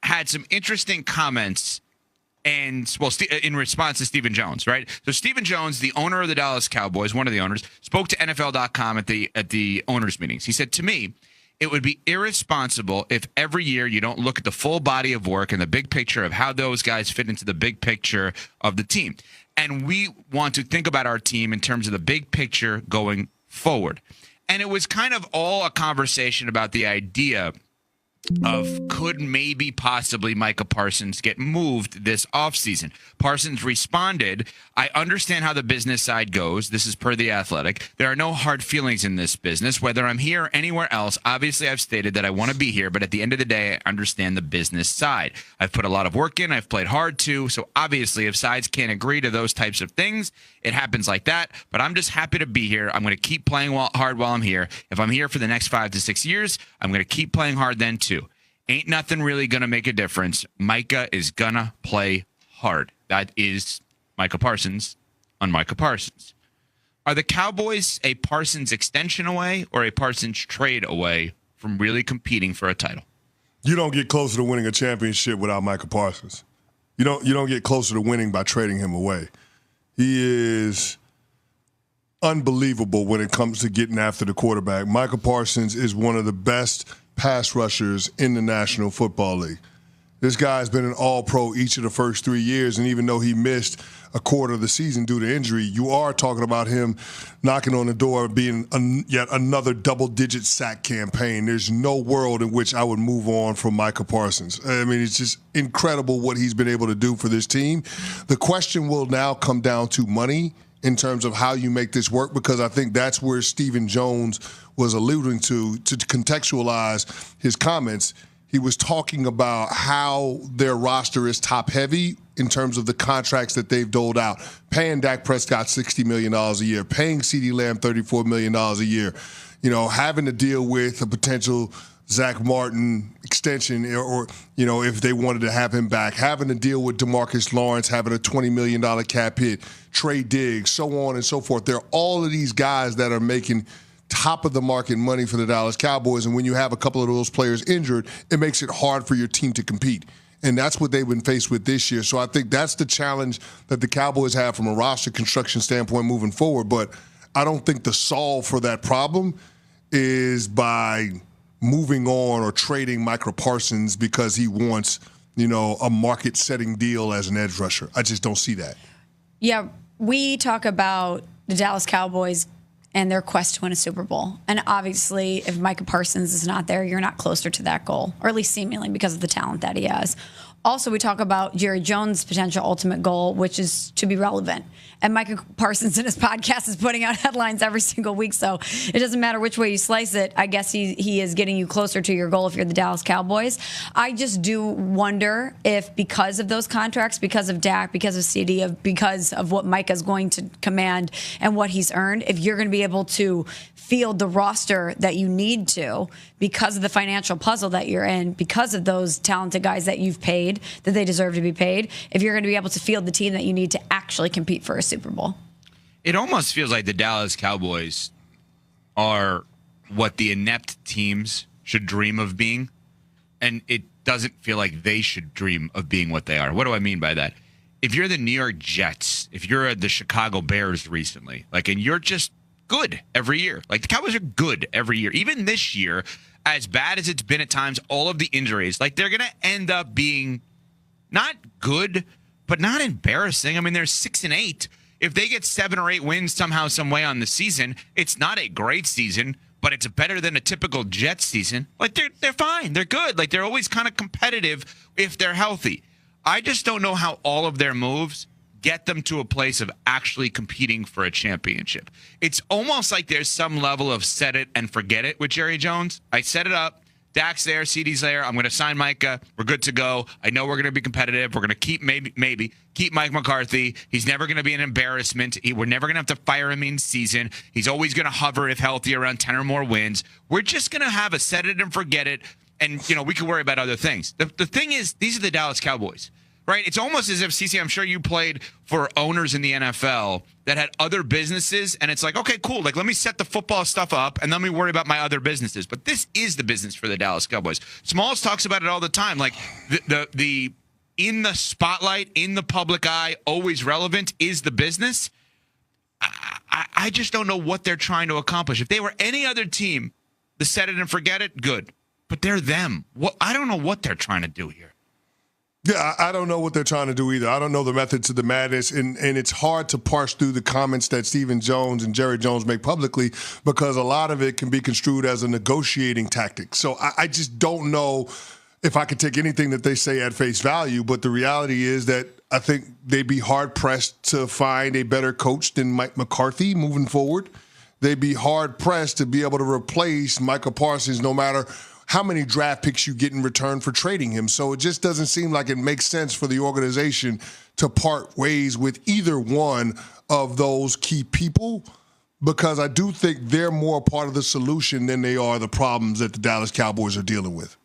had some interesting comments. And, well, in response to Stephen Jones, right? So Stephen Jones, the owner of the Dallas Cowboys, one of the owners, spoke to NFL.com at the owners' meetings. He said, to me, it would be irresponsible if every year you don't look at the full body of work and the big picture of how those guys fit into the big picture of the team. And we want to think about our team in terms of the big picture going forward. And it was kind of all a conversation about the idea of could maybe possibly Micah Parsons get moved this offseason. Parsons responded, I understand how the business side goes. This is per The Athletic. There are no hard feelings in this business. Whether I'm here or anywhere else, obviously I've stated that I want to be here, but at the end of the day, I understand the business side. I've put a lot of work in. I've played hard too. So obviously if sides can't agree to those types of things, it happens like that. But I'm just happy to be here. I'm going to keep playing hard while I'm here. If I'm here for the next 5 to 6 years, I'm going to keep playing hard then too. Ain't nothing really going to make a difference. Micah is going to play hard. That is Micah Parsons on Micah Parsons. Are the Cowboys a Parsons extension away or a Parsons trade away from really competing for a title? You don't get closer to winning a championship without Micah Parsons. You don't get closer to winning by trading him away. He is unbelievable when it comes to getting after the quarterback. Micah Parsons is one of the best pass rushers in the National Football League. This guy's been an all-pro each of the first 3 years, and even though he missed a quarter of the season due to injury, you are talking about him knocking on the door being yet another double-digit sack campaign. There's no world in which I would move on from Micah Parsons. I mean, it's just incredible what he's been able to do for this team. The question will now come down to money in terms of how you make this work, because I think that's where Stephen Jones was alluding to contextualize his comments. He was talking about how their roster is top-heavy in terms of the contracts that they've doled out. Paying Dak Prescott $60 million a year, paying CeeDee Lamb $34 million a year, having to deal with a potential Zach Martin extension or if they wanted to have him back, having to deal with DeMarcus Lawrence, having a $20 million cap hit, Trey Diggs, so on and so forth. There are all of these guys that are making top-of-the-market money for the Dallas Cowboys, and when you have a couple of those players injured, it makes it hard for your team to compete. And that's what they've been faced with this year. So I think that's the challenge that the Cowboys have from a roster construction standpoint moving forward. But I don't think the solve for that problem is by moving on or trading Micah Parsons because he wants, a market-setting deal as an edge rusher. I just don't see that. Yeah, we talk about the Dallas Cowboys and their quest to win a Super Bowl. And obviously, if Micah Parsons is not there, you're not closer to that goal, or at least seemingly because of the talent that he has. Also, we talk about Jerry Jones' potential ultimate goal, which is to be relevant. And Micah Parsons in his podcast is putting out headlines every single week, so it doesn't matter which way you slice it. I guess he is getting you closer to your goal if you're the Dallas Cowboys. I just do wonder if because of those contracts, because of Dak, because of CD, because of what Micah's going to command and what he's earned, if you're going to be able to field the roster that you need to because of the financial puzzle that you're in, because of those talented guys that you've paid, that they deserve to be paid, if you're going to be able to field the team that you need to actually compete for a Super Bowl. It almost feels like the Dallas Cowboys are what the inept teams should dream of being, and it doesn't feel like they should dream of being what they are. What do I mean by that? If you're the New York Jets, if you're the Chicago Bears recently, and you're just good every year. The Cowboys are good every year. Even this year, as bad as it's been at times, all of the injuries, they're going to end up being not good, but not embarrassing. I mean, they're 6-8. If they get 7 or 8 wins somehow, some way on the season, it's not a great season, but it's better than a typical Jets season. They're fine. They're good. They're always kind of competitive if they're healthy. I just don't know how all of their moves get them to a place of actually competing for a championship. It's almost like there's some level of set it and forget it with Jerry Jones. I set it up. Dak's there, CD's there. I'm going to sign Micah. We're good to go. I know we're going to be competitive. We're going to keep maybe keep Mike McCarthy. He's never going to be an embarrassment. We're never going to have to fire him in season. He's always going to hover, if healthy, around 10 or more wins. We're just going to have a set it and forget it, and we can worry about other things. The thing is, these are the Dallas Cowboys. right? It's almost as if, CC, I'm sure you played for owners in the NFL that had other businesses, and it's like, okay, cool. Like, let me set the football stuff up, and let me worry about my other businesses. But this is the business for the Dallas Cowboys. Smalls talks about it all the time. Like, the in the spotlight, in the public eye, always relevant is the business. I just don't know what they're trying to accomplish. If they were any other team, the set it and forget it, good. But they're them. I don't know what they're trying to do here. Yeah, I don't know what they're trying to do either. I don't know the method to the madness, and it's hard to parse through the comments that Stephen Jones and Jerry Jones make publicly because a lot of it can be construed as a negotiating tactic. So I just don't know if I could take anything that they say at face value, but the reality is that I think they'd be hard-pressed to find a better coach than Mike McCarthy moving forward. They'd be hard-pressed to be able to replace Micah Parsons no matter how many draft picks you get in return for trading him. So it just doesn't seem like it makes sense for the organization to part ways with either one of those key people because I do think they're more a part of the solution than they are the problems that the Dallas Cowboys are dealing with.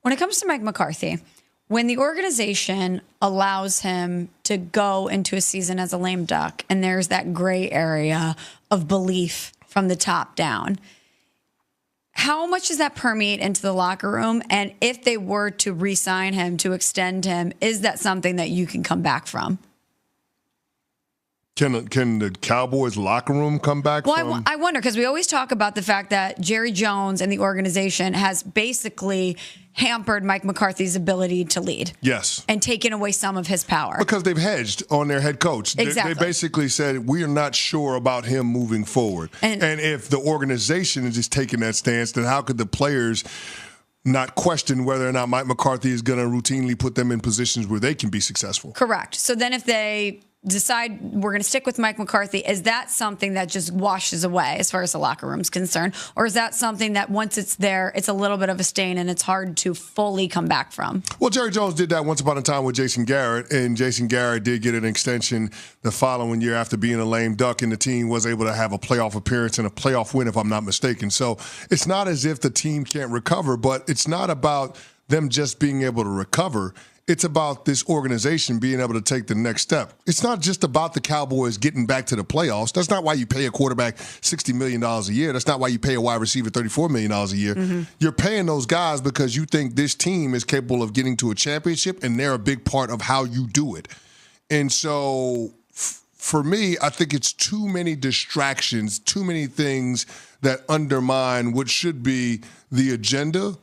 When it comes to Mike McCarthy, when the organization allows him to go into a season as a lame duck and there's that gray area of belief from the top down, how much does that permeate into the locker room? And if they were to re-sign him, to extend him, is that something that you can come back from? Can the Cowboys locker room come back from? Well, I wonder, because we always talk about the fact that Jerry Jones and the organization has basically hampered Mike McCarthy's ability to lead. Yes. And taken away some of his power. Because they've hedged on their head coach. Exactly. They basically said, we are not sure about him moving forward. And if the organization is just taking that stance, then how could the players not question whether or not Mike McCarthy is going to routinely put them in positions where they can be successful? Correct. So then if they decide we're going to stick with Mike McCarthy, is that something that just washes away as far as the locker room's concerned? Or is that something that once it's there, it's a little bit of a stain and it's hard to fully come back from? Well, Jerry Jones did that once upon a time with Jason Garrett, and Jason Garrett did get an extension the following year after being a lame duck, and the team was able to have a playoff appearance and a playoff win, if I'm not mistaken. So it's not as if the team can't recover, but it's not about them just being able to recover. It's about this organization being able to take the next step. It's not just about the Cowboys getting back to the playoffs. That's not why you pay a quarterback $60 million a year. That's not why you pay a wide receiver $34 million a year. Mm-hmm. You're paying those guys because you think this team is capable of getting to a championship, and they're a big part of how you do it. And so for me, I think it's too many distractions, too many things that undermine what should be the agenda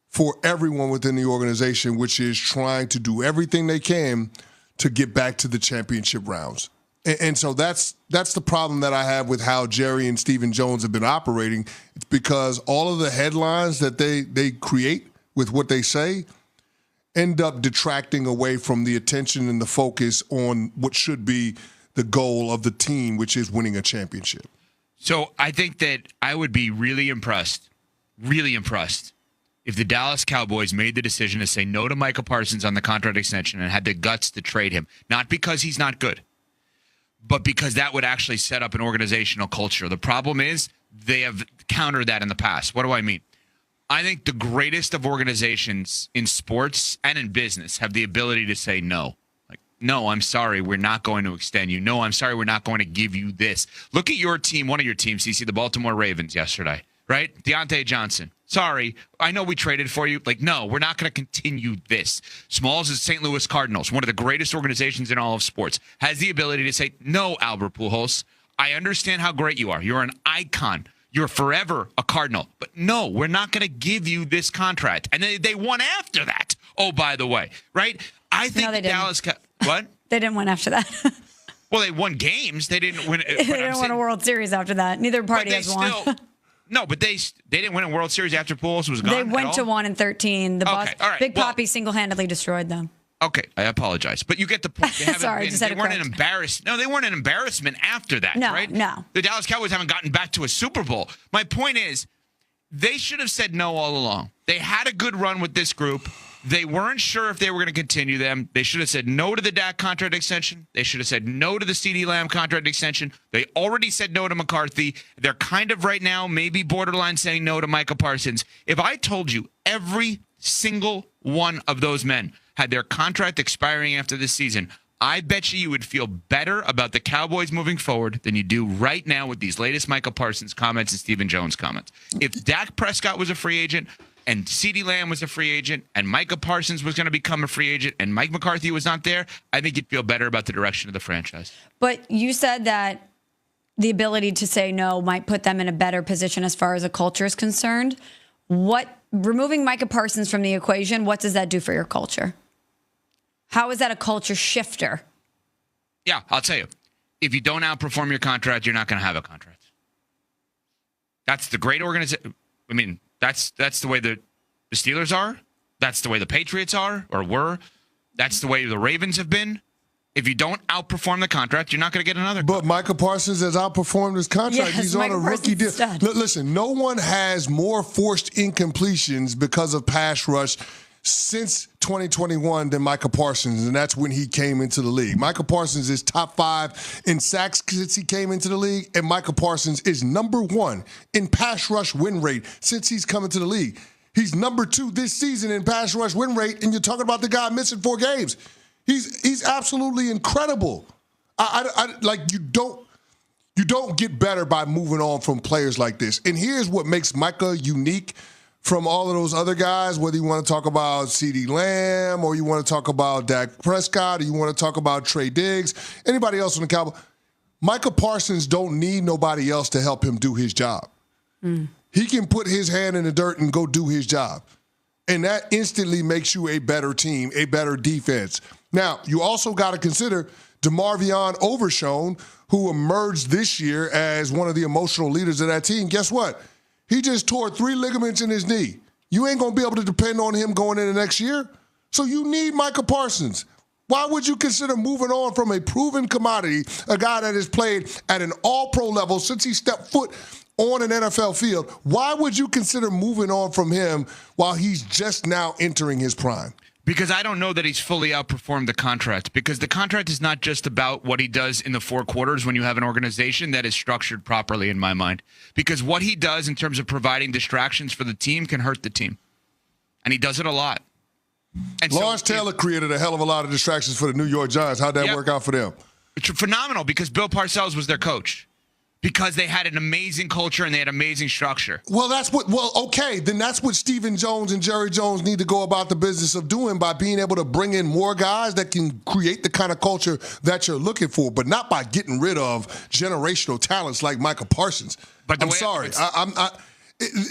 for everyone within the organization, which is trying to do everything they can to get back to the championship rounds. And so that's the problem that I have with how Jerry and Stephen Jones have been operating. It's because all of the headlines that they create with what they say end up detracting away from the attention and the focus on what should be the goal of the team, which is winning a championship. So I think that I would be really impressed, if the Dallas Cowboys made the decision to say no to Micah Parsons on the contract extension and had the guts to trade him, not because he's not good, but because that would actually set up an organizational culture. The problem is they have countered that in the past. What do I mean? I think the greatest of organizations in sports and in business have the ability to say no. Like, no, I'm sorry, we're not going to extend you. No, I'm sorry, we're not going to give you this. Look at your team, one of your teams, CC, the Baltimore Ravens yesterday, right? Deontay Johnson. Sorry, I know we traded for you. Like, no, we're not going to continue this. Smalls is St. Louis Cardinals, one of the greatest organizations in all of sports, has the ability to say, no, Albert Pujols, I understand how great you are. You're an icon. You're forever a Cardinal. But no, we're not going to give you this contract. And they won after that. Oh, by the way, right? I think no, they didn't. Dallas what? They didn't win after that. Well, they won games. They didn't win. They didn't win a World Series after that. Neither party has won. No, but they didn't win a World Series after Pujols was gone. They went to 1-13. The all right. Big Papi single-handedly destroyed them. Okay, I apologize, but you get the point. They Sorry, been, just had they weren't an embarrassment. No, they weren't an embarrassment after that, right? No. The Dallas Cowboys haven't gotten back to a Super Bowl. My point is, they should have said no all along. They had a good run with this group. They weren't sure if they were going to continue them. They should have said no to the Dak contract extension. They should have said no to the CeeDee Lamb contract extension. They already said no to McCarthy. They're kind of right now maybe borderline saying no to Micah Parsons. If I told you every single one of those men had their contract expiring after this season, I bet you would feel better about the Cowboys moving forward than you do right now with these latest Michael Parsons comments and Stephen Jones comments. If Dak Prescott was a free agent and CeeDee Lamb was a free agent and Micah Parsons was going to become a free agent and Mike McCarthy was not there, I think you'd feel better about the direction of the franchise. But you said that the ability to say no might put them in a better position as far as a culture is concerned. Removing Micah Parsons from the equation, what does that do for your culture? How is that a culture shifter? Yeah, I'll tell you. If you don't outperform your contract, you're not going to have a contract. That's the great organization. I mean, that's the way the Steelers are. That's the way the Patriots are or were. That's the way the Ravens have been. If you don't outperform the contract, you're not going to get another contract. But Micah Parsons has outperformed his contract. Yes, He's on a rookie deal. Listen, no one has more forced incompletions because of pass rush since 2021 than Micah Parsons, and that's when he came into the league. Micah Parsons is top 5 in sacks since he came into the league, and Micah Parsons is number 1 in pass rush win rate since he's come into the league. He's number 2 this season in pass rush win rate, and you're talking about the guy missing 4 games. He's absolutely incredible. You don't get better by moving on from players like this. And here's what makes Micah unique from all of those other guys, whether you want to talk about CeeDee Lamb or you want to talk about Dak Prescott or you want to talk about Trey Diggs, anybody else on the Cowboys, Micah Parsons don't need nobody else to help him do his job. He can put his hand in the dirt and go do his job. And that instantly makes you a better team, a better defense. Now, you also got to consider DeMarvion Overshown, who emerged this year as one of the emotional leaders of that team. Guess what? He just tore 3 ligaments in his knee. You ain't going to be able to depend on him going into next year. So you need Micah Parsons. Why would you consider moving on from a proven commodity, a guy that has played at an all-pro level since he stepped foot on an NFL field? Why would you consider moving on from him while he's just now entering his prime? Because I don't know that he's fully outperformed the contract. Because the contract is not just about what he does in the 4 quarters when you have an organization that is structured properly, in my mind. Because what he does in terms of providing distractions for the team can hurt the team. And he does it a lot. And Lawrence Taylor created a hell of a lot of distractions for the New York Giants. How'd that work out for them? It's phenomenal because Bill Parcells was their coach. Because they had an amazing culture and they had amazing structure. Then that's what Stephen Jones and Jerry Jones need to go about the business of doing by being able to bring in more guys that can create the kind of culture that you're looking for, but not by getting rid of generational talents like Micah Parsons. But I'm sorry.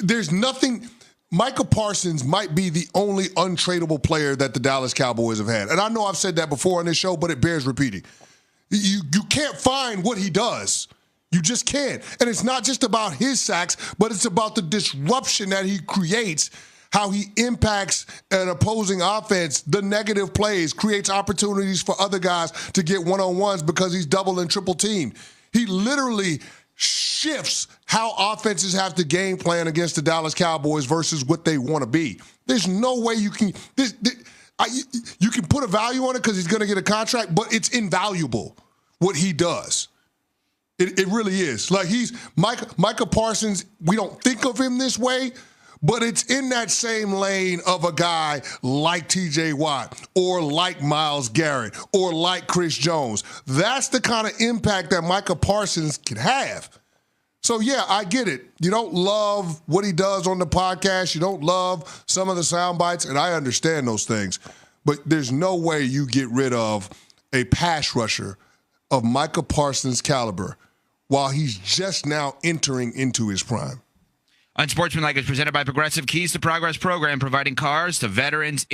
There's nothing. Micah Parsons might be the only untradeable player that the Dallas Cowboys have had. And I know I've said that before on this show, but it bears repeating. You can't find what he does. You just can't. And it's not just about his sacks, but it's about the disruption that he creates, how he impacts an opposing offense, the negative plays, creates opportunities for other guys to get one-on-ones because he's double and triple teamed. He literally shifts how offenses have to game plan against the Dallas Cowboys versus what they want to be. There's no way you can you can put a value on it because he's going to get a contract, but it's invaluable what he does. It really is. Like Micah Parsons, we don't think of him this way, but it's in that same lane of a guy like TJ Watt or like Myles Garrett or like Chris Jones. That's the kind of impact that Micah Parsons can have. So, yeah, I get it. You don't love what he does on the podcast. You don't love some of the sound bites, and I understand those things. But there's no way you get rid of a pass rusher of Micah Parsons' caliber while he's just now entering into his prime. Unsportsmanlike is presented by Progressive Keys to Progress program, providing cars to veterans